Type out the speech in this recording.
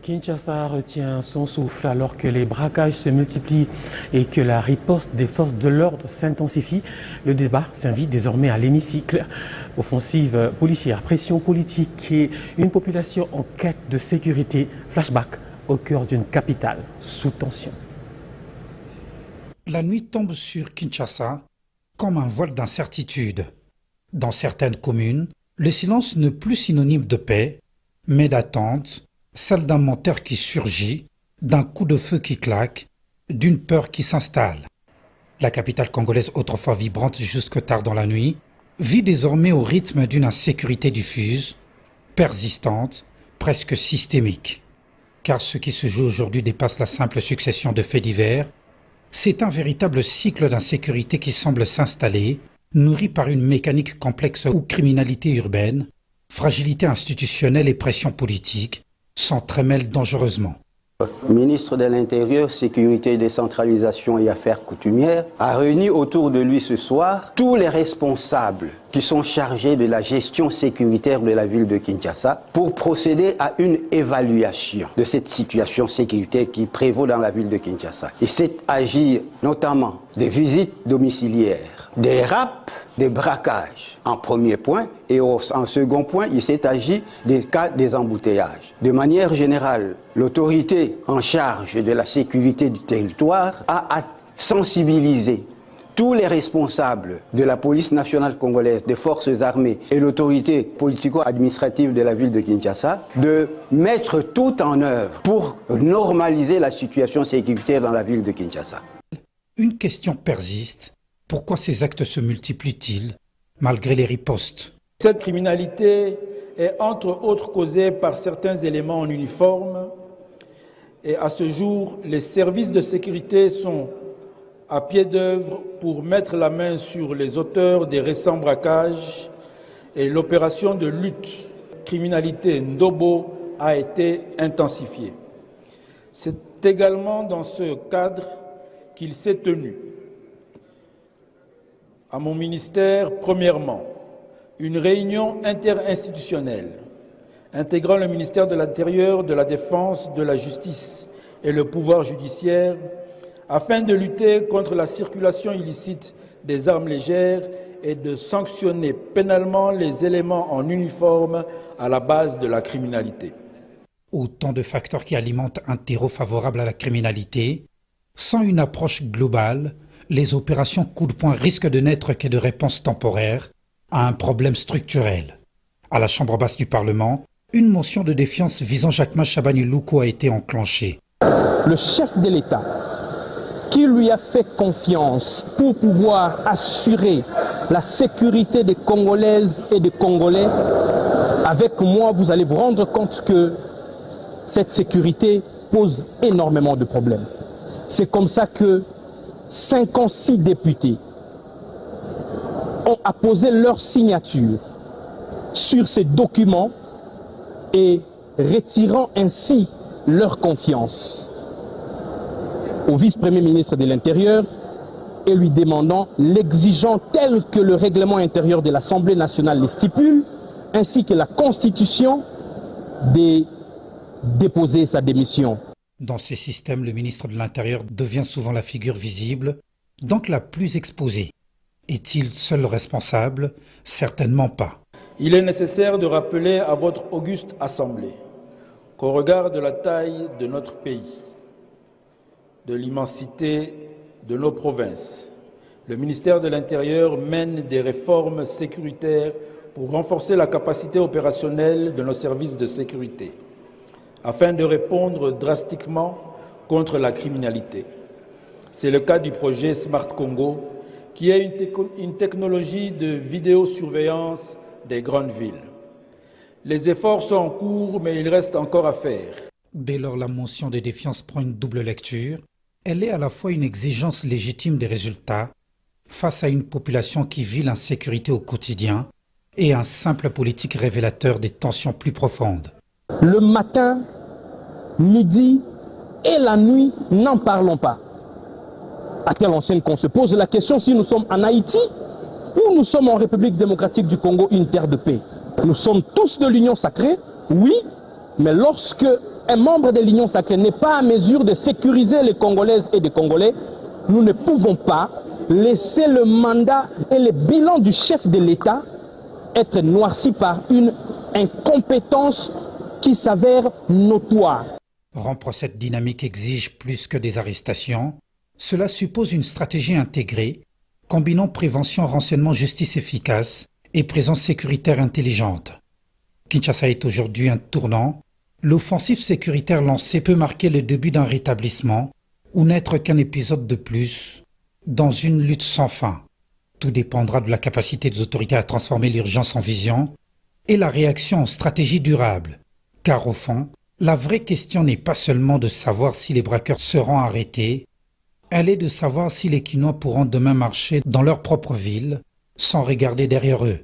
Kinshasa retient son souffle alors que les braquages se multiplient et que la riposte des forces de l'ordre s'intensifie. Le débat s'invite désormais à l'hémicycle. Offensive policière, pression politique et une population en quête de sécurité. Flashback au cœur d'une capitale sous tension. La nuit tombe sur Kinshasa comme un voile d'incertitude. Dans certaines communes, le silence n'est plus synonyme de paix, mais d'attente, celle d'un moteur qui surgit, d'un coup de feu qui claque, d'une peur qui s'installe. La capitale congolaise, autrefois vibrante jusque tard dans la nuit, vit désormais au rythme d'une insécurité diffuse, persistante, presque systémique. Car ce qui se joue aujourd'hui dépasse la simple succession de faits divers. C'est un véritable cycle d'insécurité qui semble s'installer, nourri par une mécanique complexe où criminalité urbaine, fragilité institutionnelle et pression politique s'entremêlent dangereusement. Ministre de l'Intérieur, Sécurité, Décentralisation et Affaires coutumières, a réuni autour de lui ce soir tous les responsables qui sont chargés de la gestion sécuritaire de la ville de Kinshasa pour procéder à une évaluation de cette situation sécuritaire qui prévaut dans la ville de Kinshasa. Il s'est agi notamment des visites domiciliaires, des rapes, des braquages en premier point, et en second point, il s'est agi des cas des embouteillages. De manière générale, l'autorité en charge de la sécurité du territoire a sensibilisé tous les responsables de la police nationale congolaise, des forces armées et l'autorité politico-administrative de la ville de Kinshasa de mettre tout en œuvre pour normaliser la situation sécuritaire dans la ville de Kinshasa. Une question persiste. Pourquoi ces actes se multiplient-ils malgré les ripostes? Cette criminalité est entre autres causée par certains éléments en uniforme et à ce jour, les services de sécurité sont à pied d'œuvre pour mettre la main sur les auteurs des récents braquages et l'opération de lutte criminalité Ndobo a été intensifiée. C'est également dans ce cadre qu'il s'est tenu à mon ministère, premièrement, une réunion interinstitutionnelle intégrant le ministère de l'Intérieur, de la Défense, de la Justice et le pouvoir judiciaire afin de lutter contre la circulation illicite des armes légères et de sanctionner pénalement les éléments en uniforme à la base de la criminalité. Autant de facteurs qui alimentent un terreau favorable à la criminalité. Sans une approche globale, les opérations coup de poing risquent de n'être que de réponses temporaires à un problème structurel. À la Chambre basse du Parlement, une motion de défiance visant Jacquemain Chabani-Louko a été enclenchée. Le chef de l'État, qui lui a fait confiance pour pouvoir assurer la sécurité des Congolaises et des Congolais, avec moi, vous allez vous rendre compte que cette sécurité pose énormément de problèmes. C'est comme ça que 56 députés ont apposé leur signature sur ces documents et retirant ainsi leur confiance au vice-premier ministre de l'Intérieur et lui demandant, l'exigeant tel que le règlement intérieur de l'Assemblée nationale le stipule, ainsi que la Constitution, de déposer sa démission. Dans ces systèmes, le ministre de l'Intérieur devient souvent la figure visible, donc la plus exposée. Est-il seul responsable? Certainement pas. Il est nécessaire de rappeler à votre auguste Assemblée qu'au regard de la taille de notre pays, de l'immensité de nos provinces, le ministère de l'Intérieur mène des réformes sécuritaires pour renforcer la capacité opérationnelle de nos services de sécurité, afin de répondre drastiquement contre la criminalité. C'est le cas du projet Smart Congo, qui est une technologie de vidéosurveillance des grandes villes. Les efforts sont en cours, mais il reste encore à faire. Dès lors, la motion de défiance prend une double lecture. Elle est à la fois une exigence légitime des résultats face à une population qui vit l'insécurité au quotidien et un simple politique révélateur des tensions plus profondes. Le matin, midi et la nuit, n'en parlons pas. À telle enseigne qu'on se pose la question si nous sommes en Haïti ou nous sommes en République démocratique du Congo, une terre de paix. Nous sommes tous de l'union sacrée, oui, mais lorsque un membre de l'Union sacrée n'est pas en mesure de sécuriser les Congolaises et les Congolais, nous ne pouvons pas laisser le mandat et le bilan du chef de l'État être noirci par une incompétence qui s'avère notoire. Rompre cette dynamique exige plus que des arrestations. Cela suppose une stratégie intégrée, combinant prévention, renseignement, justice efficace et présence sécuritaire intelligente. Kinshasa est aujourd'hui un tournant. L'offensive sécuritaire lancée peut marquer le début d'un rétablissement ou n'être qu'un épisode de plus dans une lutte sans fin. Tout dépendra de la capacité des autorités à transformer l'urgence en vision et la réaction en stratégie durable. Car au fond, la vraie question n'est pas seulement de savoir si les braqueurs seront arrêtés, elle est de savoir si les Kinois pourront demain marcher dans leur propre ville sans regarder derrière eux.